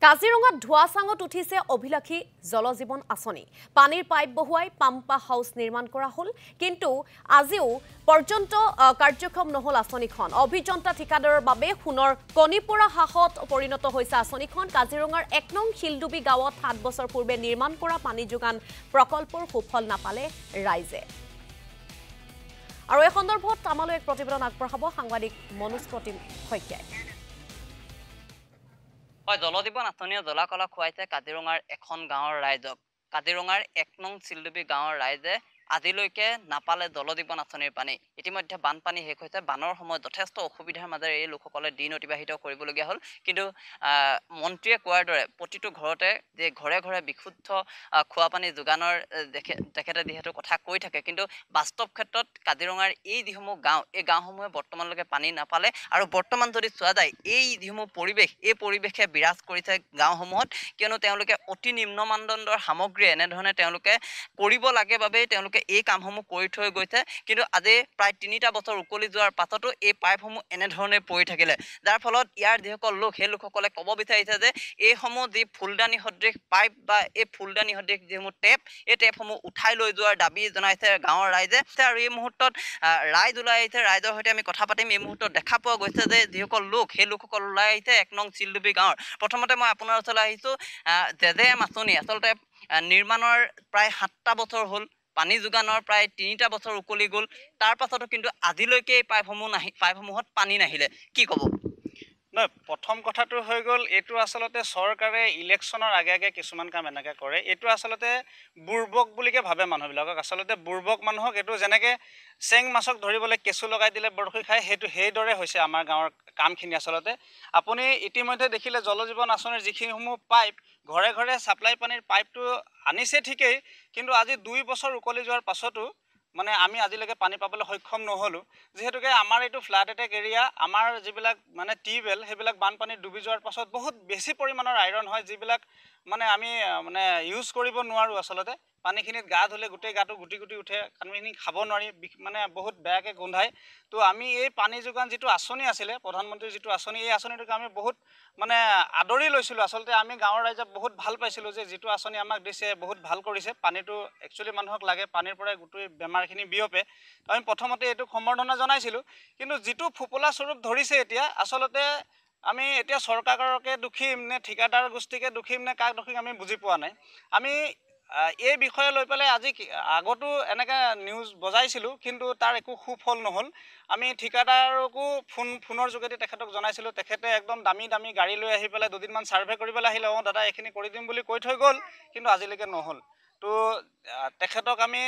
কাজিৰঙাত ধোৱাচাঙত উঠিছে অভিলাষী জলজীৱন আঁচনি পানীৰ পাইপ বহুৱাই পাম্পা হাউচ নিৰ্মাণ কৰা হল কিন্তু আজিও পৰ্যন্ত কাৰ্যক্ষম নহল আঁচনিখন অভিযন্তা ঠিকাদাৰৰ বাবে সোণৰ কণীপৰা হাঁহত পৰিণত হৈছে আঁচনিখন কাজিৰঙাৰ 1 নং শিলডুবি গাঁৱত 7 বছৰ পূৰ্বে নিৰ্মাণ কৰা পানী যোগান প্ৰকল্পৰ সুফল নাপালে ৰাইজে আৰু এই সন্দৰ্ভত আমালৈ এক প্ৰতিবেদন আগবঢ়াব সাংবাদিক মনোজ প্ৰতিম শইকীয়াই জলজীৱন আঁচনিয়ে জলাকলা খুৱাইছে কাজিৰঙাৰ এখন গাঁৱৰ ৰাইজক কাজিৰঙাৰ 1 নং শিলডুবি গাঁৱৰ ৰাইজে আজিলৈকে নাপালে জলজীৱন আঁচনিৰ পানী ইতিমধ্যে বানপানী শেষ হৈছে বানৰ সময়ত যথেষ্ট অসুবিধাৰ মাজেৰে এই লোকসকলে দিন অতিবাহিত কৰিবলগীয়া হ'ল কিন্তু মন্ত্ৰীয়ে কোৱাৰ দৰে প্ৰতিটো ঘৰতে যে ঘৰে ঘৰে বিশুদ্ধ খোৱা পানী যোগানৰ তেখেতে যিহেতু কথা কৈ থাকে কিন্তু বাস্তৱ ক্ষেত্ৰত কাজিৰঙাৰ এই যিসমূহ গাঁও এই গাঁওসমূহে বৰ্তমানলৈকে পানী নাপালে আৰু বৰ্তমান যদি চোৱা যায় এই যিসমূহ পৰিৱেশে বিৰাজ কৰিছে গাঁওসমূহত কিয়নো তেওঁলোকে অতি নিম্ন মানদণ্ডৰ সামগ্ৰী এনেধৰণে তেওঁলোকে কৰিব লাগে বাবে তেওঁলোকে এই কামসমূহ কৰি থৈ গৈছে কিন্তু আজি প্ৰায় 3টা বছৰ উকলি যোৱাৰ পাছতো এই পাইপসমূহ এনেধৰণে পৰি থাকিলে যাৰ ফলত ইয়াৰ যিসকল লোক সেই লোকসকলে ক'ব বিচাৰিছে যে এইসমূহ যি ফুলদানি সদৃশ পাইপ বা এই ফুলদানি সদৃশ যিসমূহ টেপ এই টেপসমূহ উঠাই লৈ যোৱাৰ দাবী জনাইছে গাঁৱৰ ৰাইজে আৰু এই মুহূৰ্তত ৰাইজ ওলাই আহিছে ৰাইজৰ সৈতে আমি কথা পাতিম এই মুহূৰ্তত দেখা পোৱা গৈছে যে যিসকল লোক সেই লোকসকল ওলাই আহিছে 1 নং শিলডুবি গাঁৱৰ প্ৰথমতে মই আপোনাৰ ওচৰলৈ আহিছোঁ জেজেএম আঁচনি আচলতে নিৰ্মাণৰ প্ৰায় 7টা বছৰ হ'ল পানী যোগানৰ প্ৰায় 3টা বছৰ উকলি গ'ল তাৰ পাছতো কিন্তু আজিলৈকে এই পাইপসমূহত পানী নাহিলে কি ক'ব নহয় প্ৰথম কথাটো হৈ গ'ল এইটো আচলতে চৰকাৰে ইলেকশ্যনৰ আগে আগে কিছুমান কাম এনেকৈ কৰে এইটো আচলতে বুৰ্বক বুলিকে ভাবে মানুহবিলাকক আচলতে বুৰ্বক মানুহক এইটো যেনেকৈ চেং মাছক ধৰিবলৈ কেঁচু লগাই দিলে বৰশী খায় সেইদৰে হৈছে আমাৰ গাঁৱৰ কামখিনি আচলতে আপুনি ইতিমধ্যে দেখিলে জলজীৱন আঁচনিৰ যিখিনিসমূহ পাইপ ঘৰে ঘৰে ছাপ্লাই পানীৰ পাইপটো আনিছে ঠিকেই কিন্তু আজি 2 বছৰ উকলি যোৱাৰ পাছতো মানে আমি আজিলৈকে পানী পাবলৈ সক্ষম নহলো যেহেতুকে আমাৰ এইটো ফ্লাড এটেক এৰিয়া আমাৰ যিবিলাক মানে টিউবৱেল সেইবিলাক বানপানী ডুবি যোৱাৰ পাছত বহুত বেছি পৰিমাণৰ আইৰণ হয় যিবিলাক মানে আমি মানে ইউজ কৰিব নোৱাৰো আচলতে পানীখিনিত গা ধুলে গোটেই গাটো গুটি গুটি উঠে পানীখিনি খাব নোৱাৰি মানে বহুত বেয়াকৈ গোন্ধায় তো আমি এই পানী যোগান যিটো আঁচনি আছিলে প্ৰধানমন্ত্ৰীৰ যিটো আঁচনি এই আঁচনিটোক আমি বহুত মানে আদৰি লৈছিলোঁ আচলতে আমি গাঁৱৰ ৰাইজে বহুত ভাল পাইছিলোঁ যে যিটো আঁচনি আমাক দিছে বহুত ভাল কৰিছে পানীটো একচুৱেলি মানুহক লাগে পানীৰ পৰাই গোটেই বেমাৰখিনি বিয়পে তো আমি প্ৰথমতে এইটো সম্বৰ্ধনা জনাইছিলোঁ কিন্তু যিটো ফুপলা স্বৰূপ ধৰিছে এতিয়া আচলতে আমি এতিয়া চৰকাৰকে দুখিম নে ঠিকাদাৰ গোষ্ঠীকে দুখিম নে কাক দুখিম আমি বুজি পোৱা নাই আমি এই বিষয়ে লৈ পেলাই আজি আগতো এনেকৈ নিউজ বজাইছিলোঁ কিন্তু তাৰ একো সুফল নহ'ল আমি ঠিকাদাৰকো ফোনৰ যোগেদি তেখেতক জনাইছিলোঁ তেখেতে একদম দামী গাড়ী লৈ আহি পেলাই 2 দিনমান ছাৰ্ভে কৰিবলৈ আহিলে দাদা এইখিনি কৰি দিম বুলি কৈ থৈ গ'ল কিন্তু আজিলৈকে নহ'ল তো তেখেতক আমি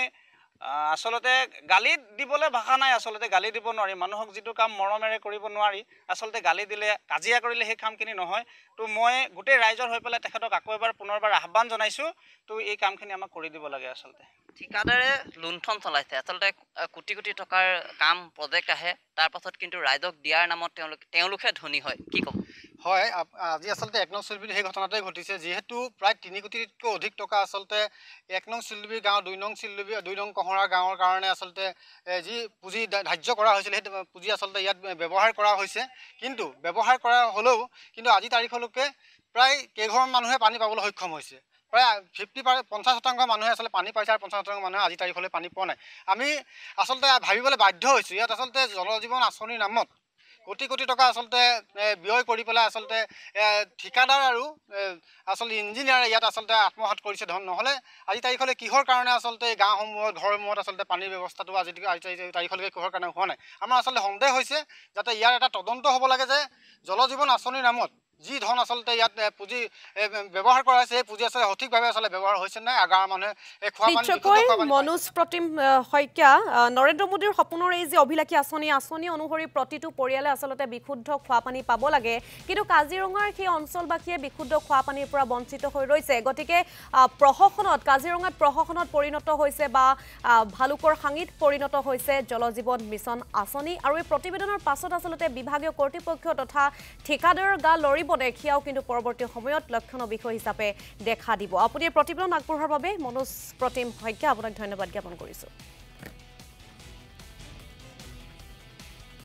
আচলতে গালি দিবলৈ ভাষা নাই আচলতে গালি দিব নোৱাৰি মানুহক যিটো কাম মৰমেৰে কৰিব নোৱাৰি আচলতে গালি দিলে কাজিয়া কৰিলে সেই কামখিনি নহয় তো মই গোটেই ৰাইজৰ হৈ পেলাই তেখেতক আকৌ এবাৰ পুনৰবাৰ আহ্বান জনাইছোঁ তো এই কামখিনি আমাক কৰি দিব লাগে আচলতে ঠিকাদাৰে লুণ্ঠন চলাইছে আচলতে কোটি কোটি টকাৰ কাম প্ৰজেক্ট আহে তাৰ পাছত কিন্তু ৰাইজক দিয়াৰ নামত তেওঁলোকে ধনী হয় কি ক'ব হয় আজি আচলতে 1 নং শিলডুবিত সেই ঘটনাটোৱে ঘটিছে যিহেতু প্ৰায় 3 কোটিতকৈ অধিক টকা আচলতে 1 নং শিলডুবি গাঁও 2 নং শিলডুবি 2 নং কহৰা গাঁৱৰ কাৰণে আচলতে যি পুঁজি ধাৰ্য কৰা হৈছিল সেই পুঁজি আচলতে ইয়াত ব্যৱহাৰ কৰা হৈছে কিন্তু ব্যৱহাৰ কৰা হ'লেও কিন্তু আজি তাৰিখলৈকে প্ৰায় কেইঘৰমান মানুহে পানী পাবলৈ সক্ষম হৈছে প্ৰায় 50% মানুহে আচলতে পানী পাইছে আৰু 50% মানুহে আজি তাৰিখলৈ পানী পোৱা নাই আমি আচলতে ভাবিবলৈ বাধ্য হৈছোঁ ইয়াত আচলতে জলজীৱন আঁচনিৰ নামত কোটি কোটি টকা আচলতে ব্যয় কৰি পেলাই আচলতে ঠিকাদাৰ আৰু আচলতে ইঞ্জিনিয়াৰে ইয়াত আচলতে আত্মসাৎ কৰিছে ধন নহ'লে আজি তাৰিখলৈ কিহৰ কাৰণে আচলতে গাঁওসমূহত ঘৰসমূহত আচলতে পানীৰ ব্যৱস্থাটো আজি তাৰিখলৈকে কিহৰ কাৰণে হোৱা নাই আমাৰ আচলতে সন্দেহ হৈছে যাতে ইয়াৰ এটা তদন্ত হ'ব লাগে যে জলজীৱন আঁচনিৰ নামত যি ধন আচলতে ইয়াত পুঁজি ব্যৱহাৰ কৰা হৈছে সেই পুঁজি আচলতে সঠিকভাৱে আচলতে ব্যৱহাৰ হৈছে নাই গাঁৱৰ মানুহে এই খোৱা পানী মনোজ প্ৰতিম শইকীয়া নৰেন্দ্ৰ মোদীৰ সপোনৰ এই যে অভিলাষী আঁচনি অনুসৰি প্ৰতিটো পৰিয়ালে আচলতে বিশুদ্ধ খোৱা পানী পাব লাগে কিন্তু কাজিৰঙাৰ সেই অঞ্চলবাসীয়ে বিশুদ্ধ খোৱা পানীৰ পৰা বঞ্চিত হৈ ৰৈছে গতিকে কাজিৰঙাত প্ৰশাসনত পৰিণত হৈছে বা ভালুকৰ হাঙিত পৰিণত হৈছে জলজীৱন মিছন আঁচনি আৰু এই প্ৰতিবেদনৰ পাছত আচলতে বিভাগীয় কৰ্তৃপক্ষ তথা ঠিকাদাৰৰ গা লৰিব দেখিয়াও কিন্তু পৰৱৰ্তী সময়ত লক্ষণীয় বিষয় হিচাপে দেখা দিব আপুনি প্ৰতিবেদন আগবঢ়োৱাৰ বাবে মনোজ প্ৰতিম শইকীয়া আপোনাক ধন্যবাদ জ্ঞাপন কৰিছোঁ